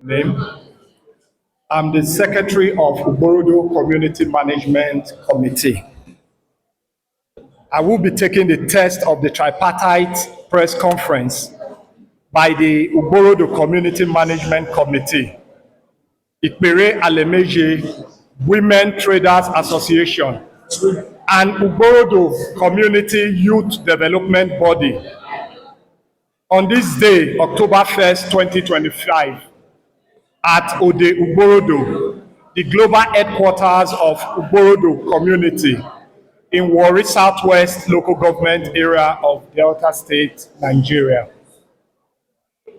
Name. I'm the Secretary of Ugborodo Community Management Committee. I will be taking the test of the tripartite press conference by the Ugborodo Community Management Committee, Ikpere ALEMEJE Women Traders Association, and Ugborodo Community Youth Development Body on this day, October 1st, 2025, at Ode-Ugborodo, the global headquarters of Ugborodo Community in Warri Southwest local government area of Delta State, Nigeria.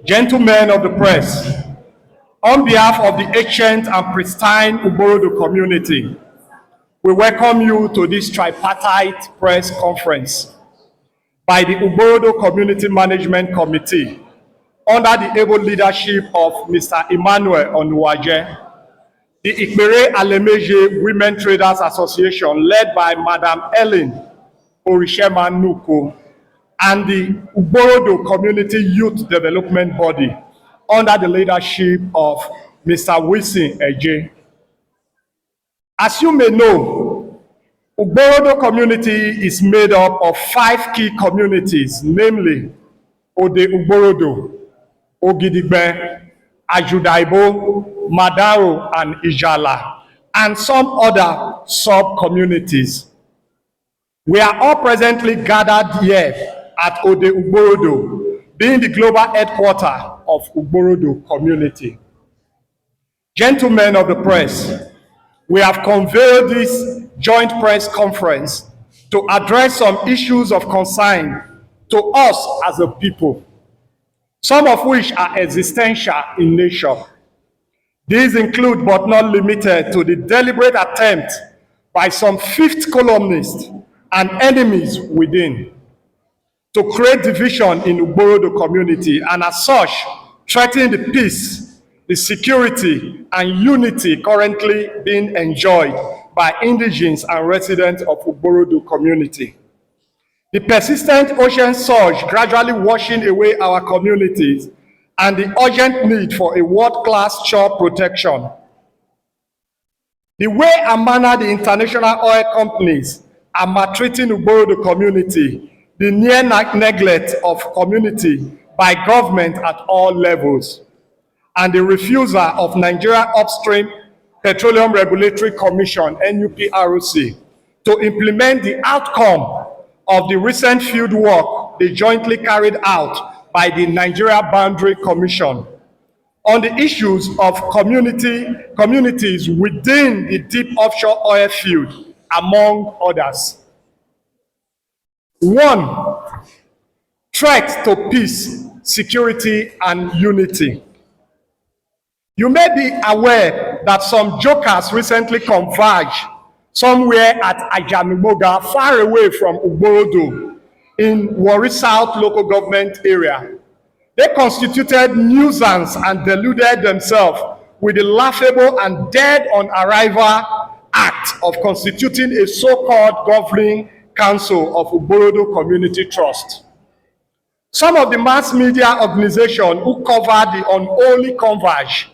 Gentlemen of the press, on behalf of the ancient and pristine Ugborodo community, we welcome you to this tripartite press conference by the Ugborodo Community Management Committee under the able leadership of Mr. Emmanuel Onuwaje, the Ikpere ALEMEJE Women Traders Association led by Madam Helen O, Nuco, and the Ugborodo Community Youth Development Body under the leadership of Mr. UCMC. As you may know, Ugborodo community is made up of 5 key communities, namely Ode-Ugborodo, Ogidigbe, Ajudaibo, Madaro, and Ijala, and some other sub-communities. We are all presently gathered here at Ode-Ugborodo, being the global headquarters of Ugborodo community. Gentlemen of the press, we have convened this joint press conference to address some issues of concern to us as a people, some of which are existential in nature. These include, but not limited to, the deliberate attempt by some fifth columnists and enemies within to create division in Ugborodo community, and as such, threaten the peace, the security, and unity currently being enjoyed by indigents and residents of Ugborodo community. The persistent ocean surge gradually washing away our communities, and the urgent need for a world-class shore protection. The way and manner the international oil companies are maltreating Ugborodo community, the near neglect of community by government at all levels, and the refusal of Nigeria Upstream Petroleum Regulatory Commission, NUPRC, to implement the outcome of the recent field work they jointly carried out by the Nigeria Boundary Commission on the issues of communities within the deep offshore oil field, among others. 1. Threat to peace, security, and unity. You may be aware that some jokers recently converged somewhere at Ajanumoga, far away from Ugborodo, in Warri South local government area. They constituted nuisance and deluded themselves with the laughable and dead on arrival act of constituting a so-called governing council of Ugborodo Community Trust. Some of the mass media organizations who covered the unholy converge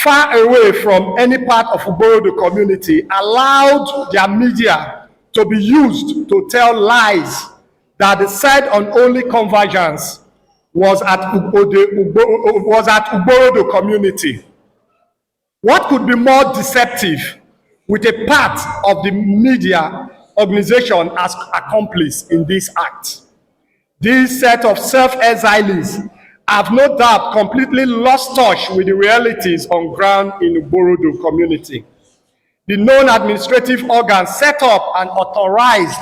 far away from any part of Ugborodo community allowed their media to be used to tell lies that the said unholy convergence was at Ugborodo community. What could be more deceptive with a part of the media organization as accomplice in this act? This set of self-exilees have no doubt completely lost touch with the realities on ground in Ugborodo community. The known administrative organ set up and authorized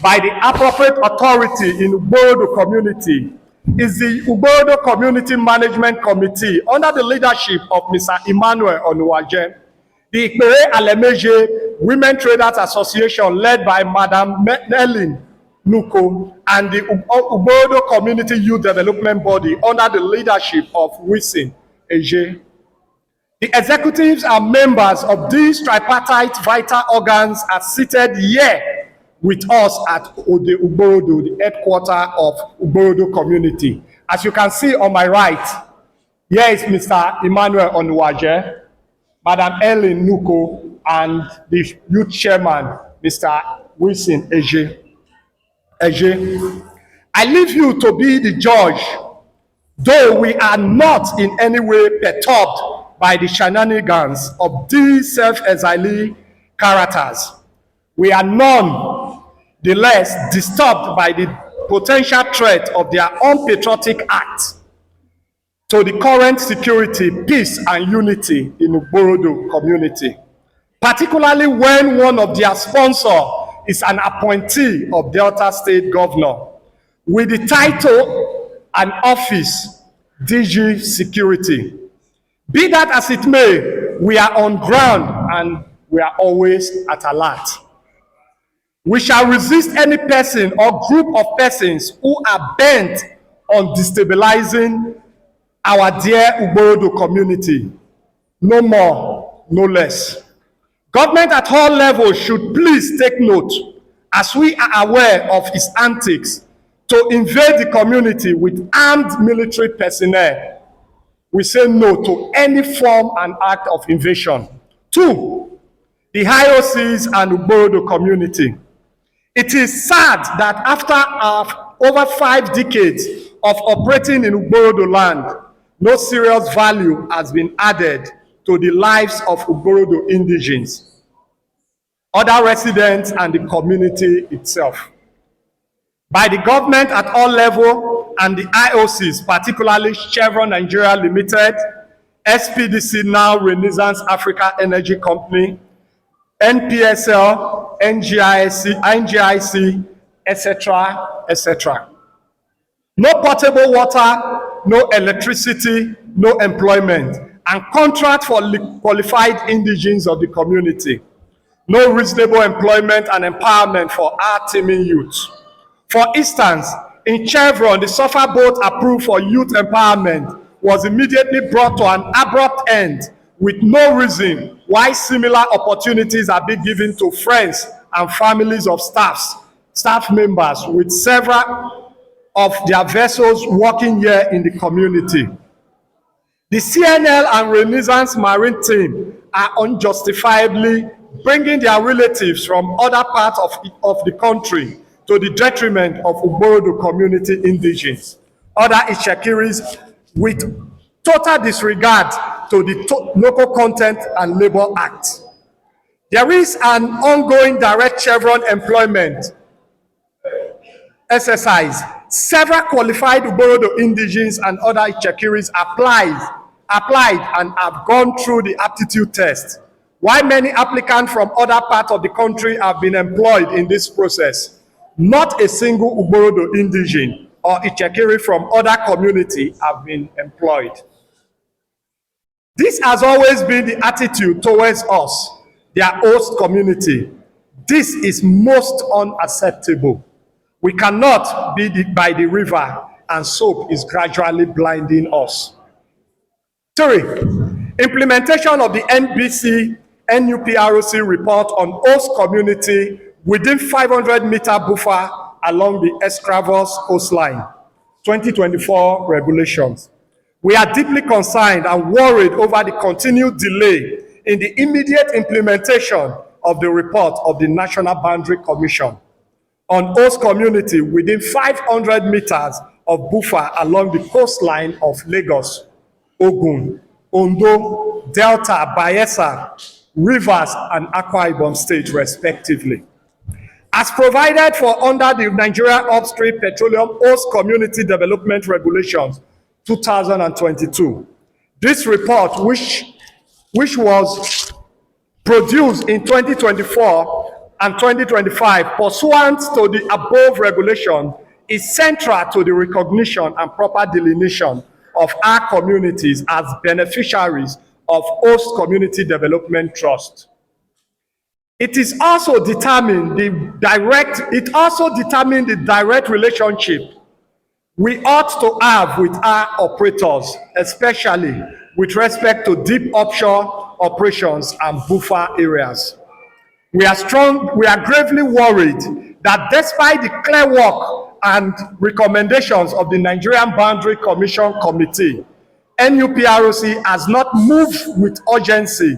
by the appropriate authority in Ugborodo community is the Ugborodo Community Management Committee under the leadership of Mr. Emmanuel Onuwaje, the Ikpere ALEMEJE Women Traders Association led by Madam Helen Nuco, and the Ugborodo Community Youth Development Body under the leadership of UCMC. The executives and members of these tripartite vital organs are seated here with us at Ode-Ugborodo, the headquarters of Ugborodo community. As you can see on my right, Here is Mr. Emmanuel Onuwaje, Madam Helen Nuco, and the youth chairman, Mr. Wilson Eje. I leave you to be the judge, though we are not in any way perturbed by the shenanigans of these self-exilee characters. We are none the less disturbed by the potential threat of their unpatriotic acts to the current security, peace, and unity in Ugborodo community, particularly when one of their sponsors is an appointee of Delta State Governor with the title and office DG Security. Be that as it may, we are on ground and we are always at alert. We shall resist any person or group of persons who are bent on destabilizing our dear Ugborodo community. No more, no less. Government at all levels should please take note, as we are aware of its antics to invade the community with armed military personnel. We say no to any form and act of invasion. 2, the IOCs and Ugborodo community. It is sad that after over 5 decades of operating in Ugborodo land, no serious value has been added to the lives of Ugborodo indigenes, other residents, and the community itself. By the government at all levels and the IOCs, particularly Chevron Nigeria Limited, SPDC, now Renaissance Africa Energy Company, NPSL, NGIC, etc., etc. No potable water, no electricity, no employment, and contract for qualified indigenes of the community. No reasonable employment and empowerment for our teeming youth. For instance, in Chevron, the suffer boat approved for youth empowerment was immediately brought to an abrupt end with no reason why similar opportunities are being given to friends and families of staff members with several of their vessels working here in the community. The CNL and Renaissance Marine team are unjustifiably bringing their relatives from other parts of the country to the detriment of Ugborodo community indigenes, other Ishekiris, with total disregard to the Local Content and Labor Act. There is an ongoing direct Chevron employment exercise. Several qualified Ugborodo indigenes and other Ichekiris applied and have gone through the aptitude test, while many applicants from other parts of the country have been employed in this process. Not a single Ugborodo indigene or Ichekiri from other community have been employed. This has always been the attitude towards us, their host community. This is most unacceptable. We cannot be by the river, and soap is gradually blinding us. 3, implementation of the NBC NUPRC report on host community within 500-meter buffer along the Escravos coastline, 2024 regulations. We are deeply concerned and worried over the continued delay in the immediate implementation of the report of the National Boundary Commission on host community within 500 meters of buffer along the coastline of Lagos, Ogun, Ondo, Delta, Bayelsa, Rivers, and Akwa Ibom State, respectively. As provided for under the Nigeria Upstream Petroleum Host Community Development Regulations 2022. This report, which was produced in 2024 and 2025 pursuant to the above regulation, is central to the recognition and proper delineation of our communities as beneficiaries of host community development trust. It also determined the direct relationship we ought to have with our operators, especially with respect to deep offshore operations and buffer areas. We are gravely worried that despite the clear work and recommendations of the Nigerian Boundary Commission Committee, NUPRC has not moved with urgency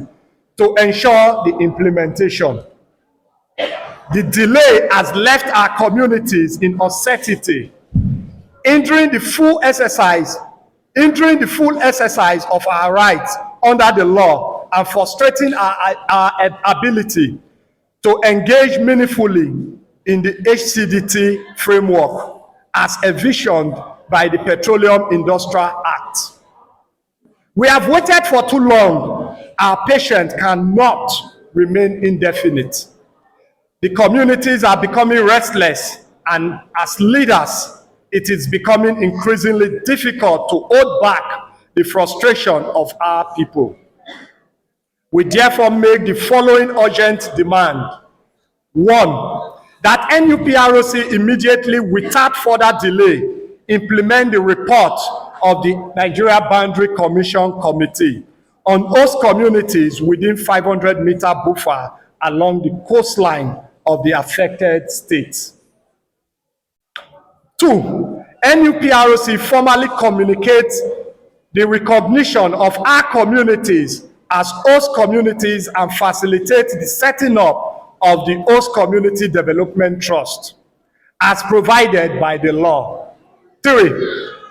to ensure the implementation. The delay has left our communities in uncertainty, hindering the full exercise of our rights under the law and frustrating our ability to engage meaningfully in the HCDT framework as envisioned by the Petroleum Industrial Act. We have waited for too long. Our patience cannot remain indefinite. The communities are becoming restless, and as leaders, it is becoming increasingly difficult to hold back the frustration of our people. We therefore make the following urgent demand. 1, that NUPRC immediately, without further delay, implement the report of the Nigeria Boundary Commission Committee on host communities within 500-meter buffer along the coastline of the affected states. 2, NUPRC formally communicates the recognition of our communities as host communities and facilitates the setting up of the Host Community Development Trust as provided by the law. 3,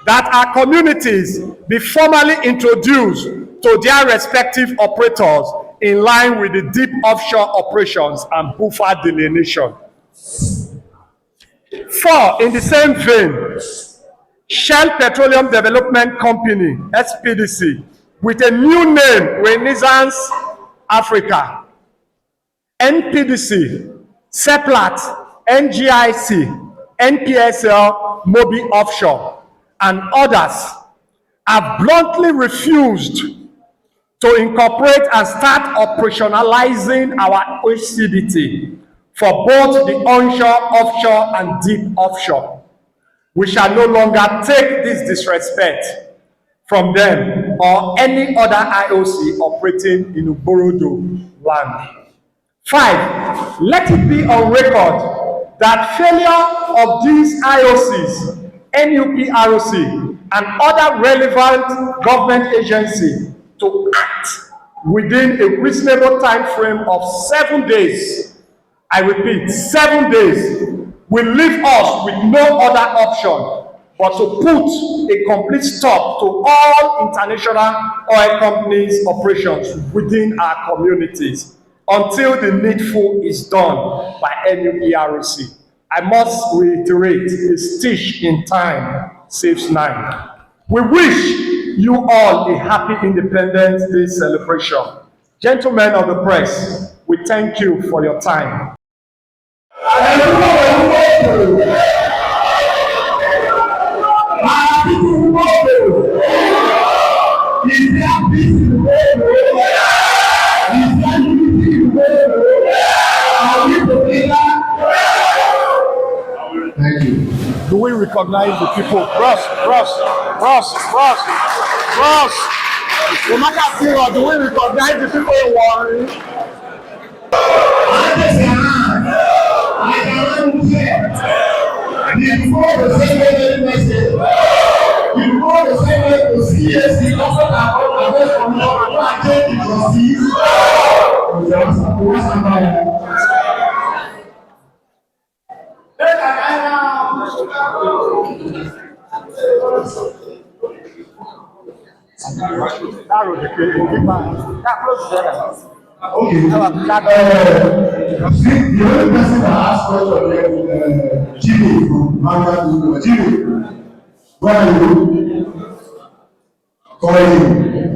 that our communities be formally introduced to their respective operators in line with the deep offshore operations and buffer delineation. 4, in the same vein, Shell Petroleum Development Company, SPDC, with a new name, Renaissance Africa, NPDC, Seplat, NGIC, NPSL, Mobi Offshore, and others have bluntly refused to incorporate and start operationalizing our HCDT for both the onshore, offshore, and deep offshore. We shall no longer take this disrespect from them or any other IOC operating in Ugborodo land. 5, let it be on record that failure of these IOCs, NUPRC, and other relevant government agencies to act within a reasonable time frame of 7 days, I repeat, 7 days, will leave us with no other option but to put a complete stop to all international oil companies' operations within our communities until the needful is done by NUPRC. I must reiterate, a stitch in time saves 9. We wish you all a happy Independence Day celebration. Gentlemen of the press, we thank you for your time. Thank you. Do we recognize the people? Ross. Do we recognize the people in Warri? Before the second message, before the second CSC also away from the trustees. Okay. The only person that asked question Jimmy from Madam Jimmy, where are you? Calling.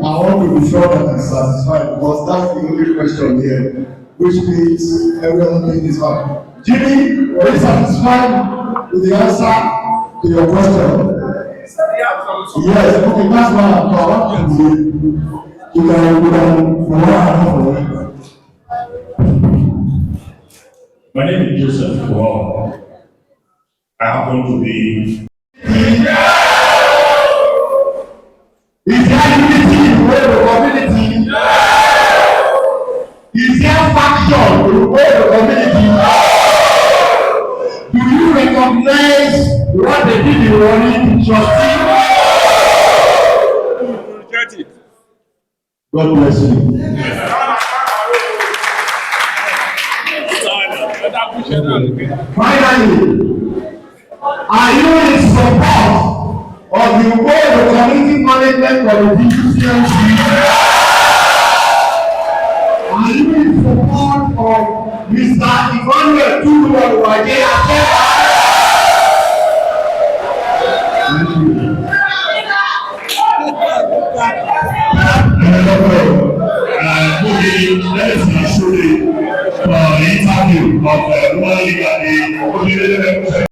I want to be sure that I'm satisfied because that's the only question here, which means everyone is fine. Jimmy, are you satisfied with the answer to your question? Yes, okay, that's why I'm calling. You can My name is Joseph. Wow. I happen to be. Is there unity in the community? Is there faction in the community? Do you recognize what they did in Warri trustee? God bless you. Finally, are you in support of the Ugborodo Community Management Committee UCMC? Are you in support of Mr. Emmanuel Onuwaje? Let us show the interview of Warri and the